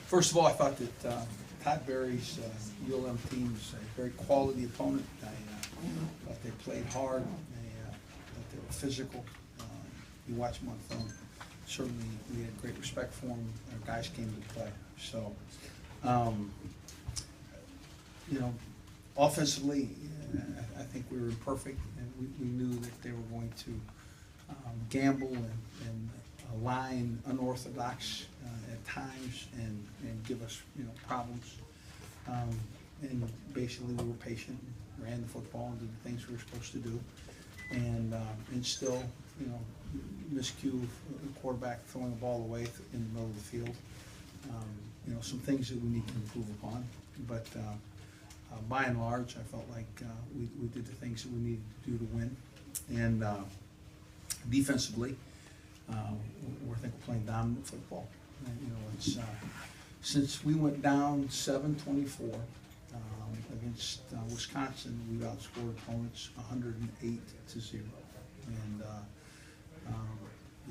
First of all, I thought that Todd Berry's ULM team was a very quality opponent. I thought they played hard. Thought they were physical. You watch them on film. Certainly, we had great respect for them. Our guys came to play. So, you know, offensively, I think we were imperfect, and we knew that they were going to gamble and align unorthodox at times and give us, you know, problems. And basically, we were patient, ran the football, and did the things we were supposed to do, and still, you know, miscue the quarterback throwing the ball away in the middle of the field. You know, some things that we need to improve upon, but by and large, I felt like we did the things that we needed to do to win. And defensively, we're playing dominant football. And, you know, it's since we went down 7-24 against Wisconsin, we've outscored opponents 108-0. And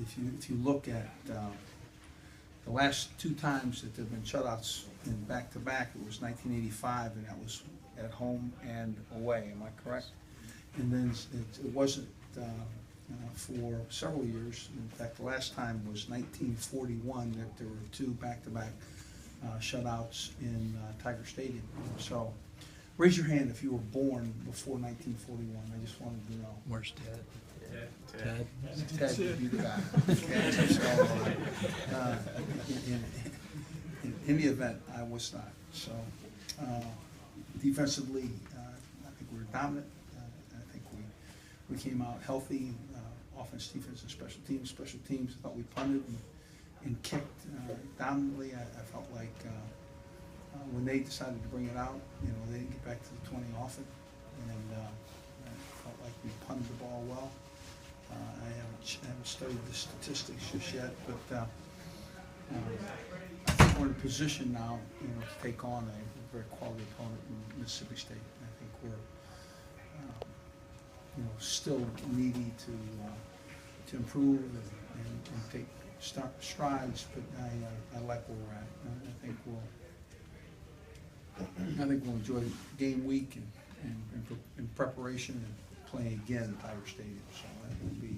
if you look at the last two times that there have been shutouts in back-to-back, it was 1985, and that was at home and away. Am I correct? And then it wasn't for several years. In fact, the last time was 1941 that there were two back-to-back shutouts in Tiger Stadium. So, raise your hand if you were born before 1941. I just wanted to know. Where's Ted? Ted would be the guy. Okay. So, in any event, I was not. So, defensively, I think we were dominant. I think we came out healthy. Offense, defense, and special teams. Special teams, I thought we punted and kicked dominantly. I felt like when they decided to bring it out, you know, they didn't get back to the 20 often, and I felt like we punted the ball well. I haven't studied the statistics just yet, but I think we're in a position now, you know, to take on a very quality opponent in Mississippi State. I think we're, you know, still needy to improve and take strides, but I like where we're at. I think we'll enjoy game week and in preparation and playing again at Tiger Stadium. So it'll be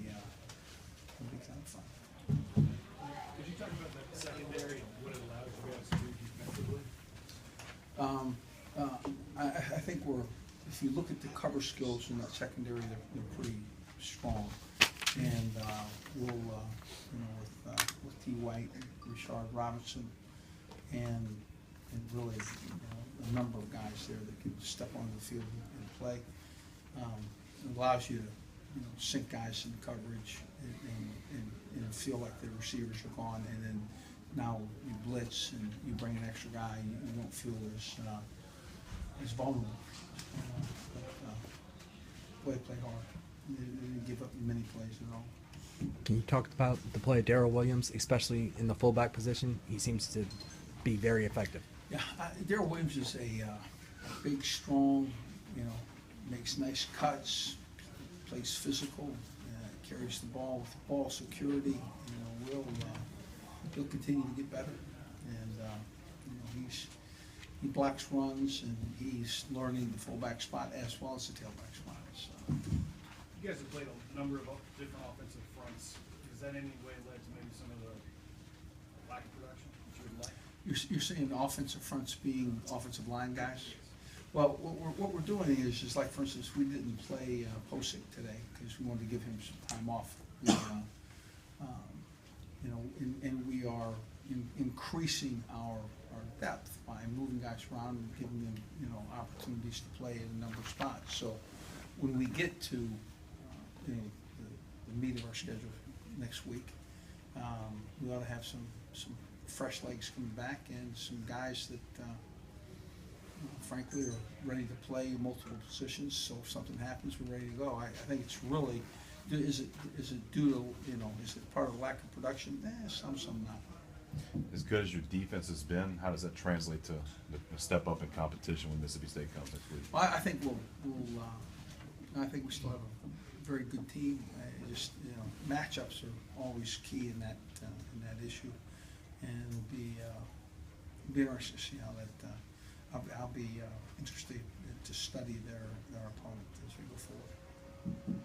kind of fun. Could you talk about the secondary and what it allows you guys to do defensively? I think if you look at the cover skills in that secondary, they're pretty strong. And we'll, you know, with T. White and Richard Robinson and really, you know, a number of guys there that can step onto the field and play, it allows you to, you know, sink guys in coverage and feel like the receivers are gone, and then now you blitz and you bring an extra guy, you don't feel as vulnerable. Play hard. They didn't give up many plays at all. Can you talk about the play of Darrell Williams, especially in the fullback position? He seems to be very effective. Yeah, Darrell Williams is a big, strong, you know, makes nice cuts, plays physical, carries the ball with ball security. You know, he'll continue to get better, and you know, he blocks runs, and he's learning the fullback spot as well as the tailback spot. So. You guys have played a number of different offensive fronts. Has that in any way led to maybe some of the lack of production that you would like? You're saying the offensive fronts being offensive line guys? Well, what we're doing is like, for instance, we didn't play Posick today because we wanted to give him some time off. We, you know, and we are increasing our depth by moving guys around and giving them, you know, opportunities to play in a number of spots. So when we get to you know, the meat of our schedule next week, we ought to have some fresh legs coming back and some guys that frankly are ready to play in multiple positions. So if something happens, we're ready to go. I think it's really, is it due to, you know, is it part of the lack of production? Some not. As good as your defense has been, how does that translate to the step up in competition when Mississippi State comes next week? Well, I think I think we still have a very good team. Just, you know, matchups are always key in that issue, and it'll be be interested to see how that, I'll be interested to study their opponent as we go forward.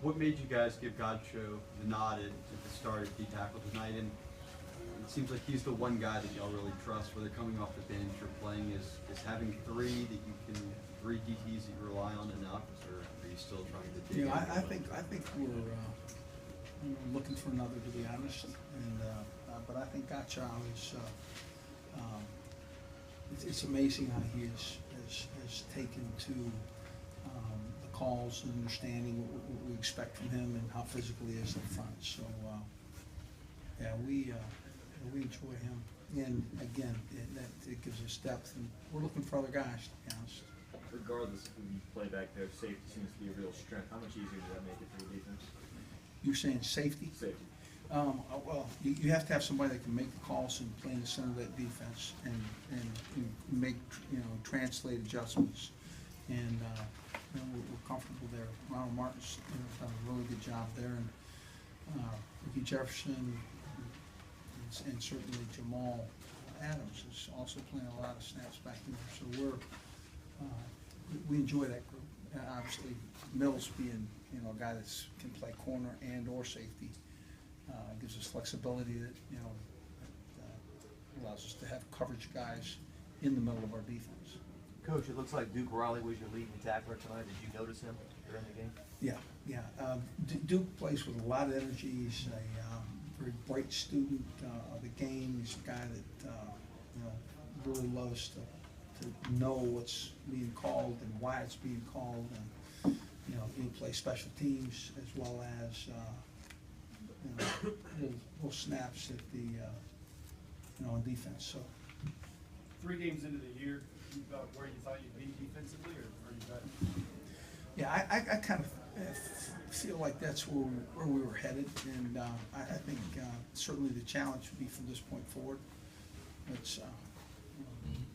What made you guys give Godcho the nod at the start at D tackle tonight? And it seems like he's the one guy that y'all really trust, whether coming off the bench or playing. Is having three DTs that you rely on enough, or are you still trying to dig You know, in? I think we're looking for another, to be honest, and but I think Gotcha is. It's amazing how he has taken to the calls and understanding what we expect from him and how physical he is up front. So yeah, we enjoy him, and again, it gives us depth, and we're looking for other guys, to be honest. Regardless of who you play back there, safety seems to be a real strength. How much easier does that make it for the defense? You're saying safety? Safety. Well, you have to have somebody that can make the calls and play in the center of that defense and make, translate adjustments. And, we're comfortable there. Ronald Martin's done a really good job there, and Ricky Jefferson and certainly Jamal Adams is also playing a lot of snaps back there. So we enjoy that group. Obviously, Mills being, a guy that can play corner and or safety, gives us flexibility that, that allows us to have coverage guys in the middle of our defense. Coach, it looks like Duke Riley was your leading tackler tonight. Did you notice him during the game? Yeah. Duke plays with a lot of energy. He's a very bright student of the game. He's a guy that, really loves to know what's being called and why it's being called, and he plays special teams as well as little snaps at the on defense. So 3 games into the year, you about where you thought you'd be defensively, or are you better? yeah, I kind of feel like that's where we were headed, and I think certainly the challenge would be from this point forward. Let's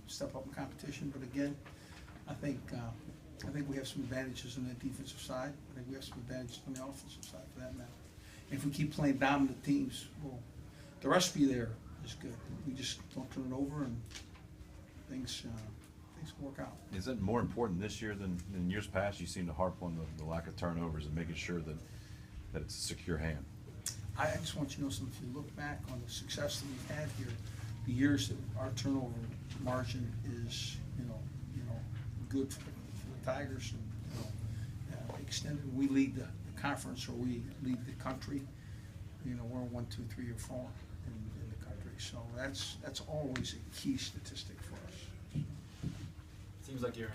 step up in competition, but again, I think we have some advantages on the defensive side. I think we have some advantages on the offensive side, for that matter. And if we keep playing dominant teams, well, the recipe there is good. We just don't turn it over, and things work out. Is it more important this year than in years past? You seem to harp on the lack of turnovers and making sure that it's a secure hand. I just want you to know something. If you look back on the success that we've had here, the years that our turnover margin is, good for the Tigers, and extended. We lead the conference, or we lead the country. We're 1, 2, 3, or 4 in the country. So that's always a key statistic for us. Seems like you're in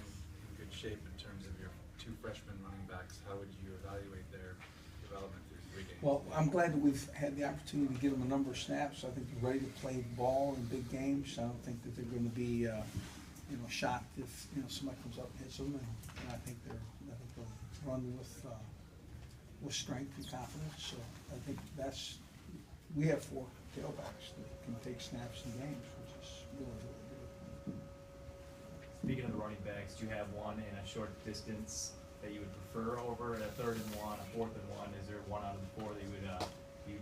good shape in terms of your 2 freshman running backs. How would you evaluate their development through 3 games? Well, I'm glad that we've had the opportunity to give them a number of snaps. I think they're ready to play ball in big games. I don't think that they're going to be, shocked if somebody comes up and hits them. And I think they'll run with strength and confidence. So I think we have 4 tailbacks that can take snaps in games, which is really, really good. Speaking of the running backs, do you have one in a short distance that you would prefer over a 3rd and 1, a 4th and 1? Is there one out of the 4 that you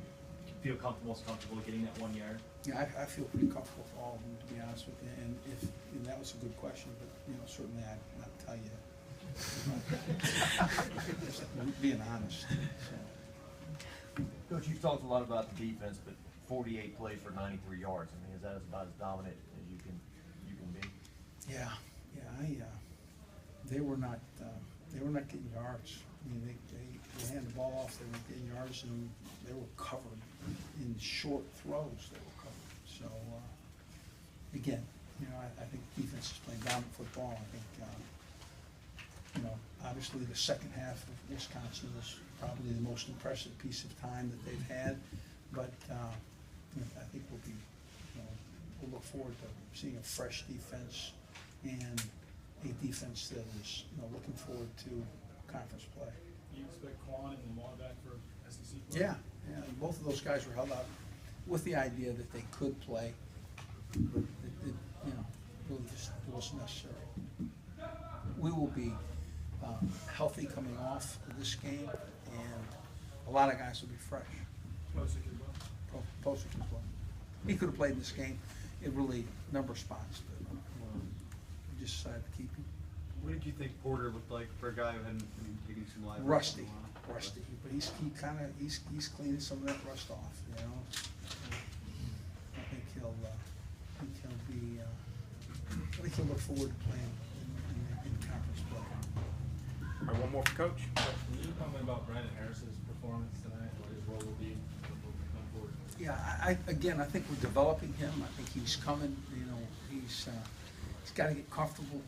feel most comfortable getting that 1 yard? Yeah, I feel pretty comfortable with all of them, to be honest with you. And that was a good question, but certainly I'd not tell you. Just being honest. So. Coach, you've talked a lot about the defense, but 48 plays for 93 yards. I mean, is that about as dominant as you can be? Yeah. They were not getting yards. I mean, they handed the ball off. They weren't getting yards, and they were covered in short throws. They were covered. So again, I think defense is playing dominant football. I think obviously the second half of Wisconsin is probably the most impressive piece of time that they've had. But I think we'll look forward to seeing a fresh defense and a defense that is looking forward to conference play. Do you expect Quan and Lamar back for SEC play? Yeah, both of those guys were held out with the idea that they could play, but it really just wasn't necessary. We will be healthy coming off of this game, and a lot of guys will be fresh. Posick as well. Posick as well. He could have played in this game. It really, number of spots, but just decided to keep him. What did you think Porter looked like for a guy who hadn't been taking some live? Rusty, reps in a while? rusty, but he's cleaning some of that rust off, you know. I think he'll be, I think he'll look forward to playing in conference play. All right, one more for Coach. Can you comment about Brandon Harris's performance tonight, what his role will be going forward? Yeah, again, I think we're developing him. I think he's coming, you know, he's got to get comfortable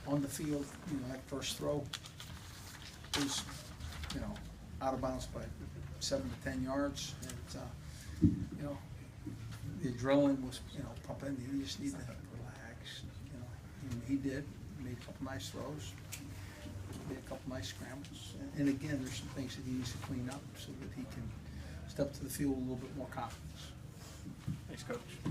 on the field. You know, that first throw was, you know, out of bounds by 7 to 10 yards. And, you know, the adrenaline was, you know, pumping. You just need to relax, you know. And he did. Made a couple nice throws. Made a couple nice scrambles. And again, there's some things that he needs to clean up so that he can step to the field with a little bit more confidence. Thanks, Coach.